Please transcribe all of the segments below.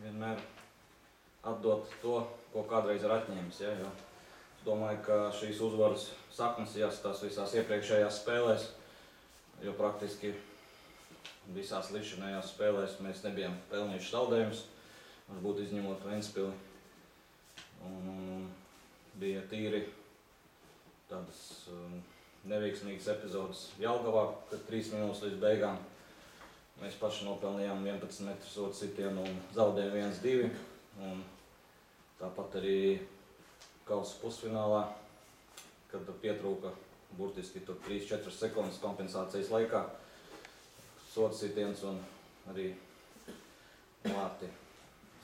vienmēr atdot to, ko kādreiz ir atņēmis. Ja, jo es domāju, ka šīs uzvaras saknes jāskatās visās iepriekšējās spēlēs, jo praktiski visās līdzinājās spēlēs mēs nebijām pelnījuši zaudējumus, varbūt izņemot Ventspili. Un bija tīri tādas neveiksmīgas epizodes Jelgavā, kad 3 minūtes līdz beigām mēs paši nopelnījām 11 metru sodu sitienu un zaudējām 1-2. Un tāpat arī kausa pusfinālā, kad pietrūka burtiski 3-4 sekundes kompensācijas laikā sodu sitiens un arī vārti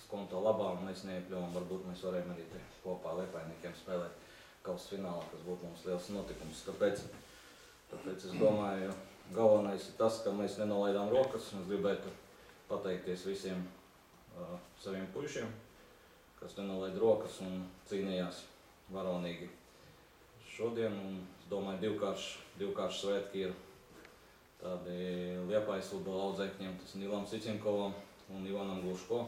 skonto labā un mēs neiekļuvām. Varbūt mēs varējām arī kopā Liepājniekiem spēlēt kausa finālā, kas būtu mums liels notikums. Tāpēc es domāju, galvenais ir tas, ka mēs nenolaidām rokas. Es gribētu pateikties visiem saviem puišiem, kas nenolaid rokas un cīnījās varonīgi šodien. Un es domāju, divkārši svētki ir tādi Liepājas futbola audzēkņiem, tas Nilam Sicinkovam un Ivanam Gluško.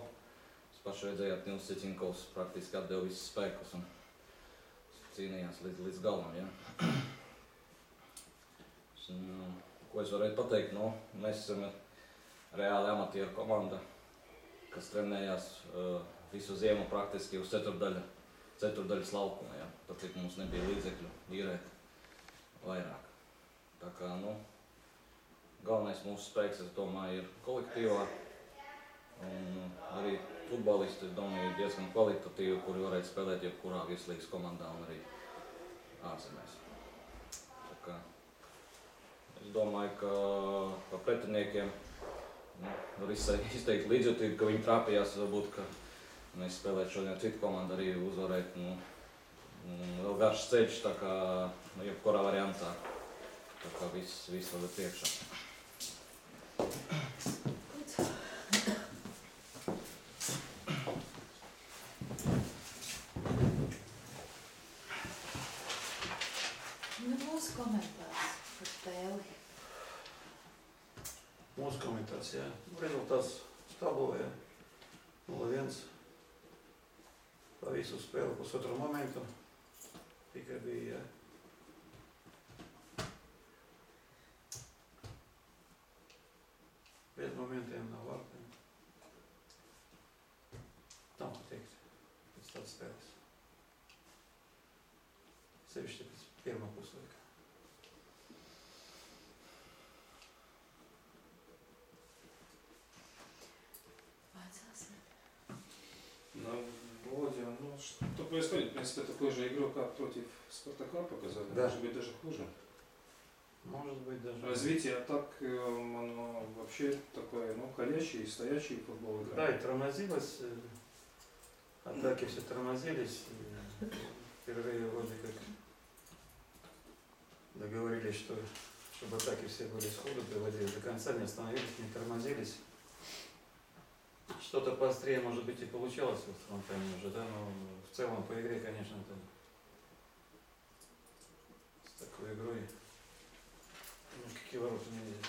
Jūs paši redzējāt, Nils Sicinkovs praktiski atdeva visus spēkus un cīnījās līdz galam. Ja? Ko es varētu pateikt? Mēs esam reāli amatieru komanda, kas trenējās visu ziemu praktiski uz ceturdaļas laukuma. Ja? Tāpēc mums nebija līdzekļu īrēt vairāk. Tā kā, galvenais mūsu spēks, es domāju, ir kolektīvā. Un arī futbolisti, es domāju, ir diezgan kvalitatīvi, kuri varētu spēlēt jebkurā virslīgas komandā un arī ārzemēs. Tā kā es domāju, ka par pretiniekiem var izteikt līdzjūtību, ka viņi trāpījās, varbūt, ka mēs spēlētu šodien citu komandu arī uzvarēt. Vēl garš ceļš, tā kā jebkurā variantā. Tā kā viss vēl ir priekšā. Mūsu komentārs par spēli. Mūsu komentārs, jā. Rezultāts stabilē, 0-1. Pa visu spēli pusotru momentu. Tikai bija, jā. Bez momentiem nav vārtiem. Tam pateikt, pēc tādas spēles. Sevišķi pēc pirmā puslaika. Володя, что происходит? В принципе, такую же игру, как против Спартака показали, да. Может быть, даже хуже. Может быть, даже. Развитие атак, оно вообще такое, ходячий, стоячий футбол играет. Да, и тормозилось. Атаки все тормозились. В перерыве вроде как договорились, чтобы атаки все были сходу, приводили до конца, не остановились, не тормозились. Что-то поострее, может быть, и получалось во втором тайме уже, да, но в целом по игре, конечно, это с такой игрой никакие ворота не видят.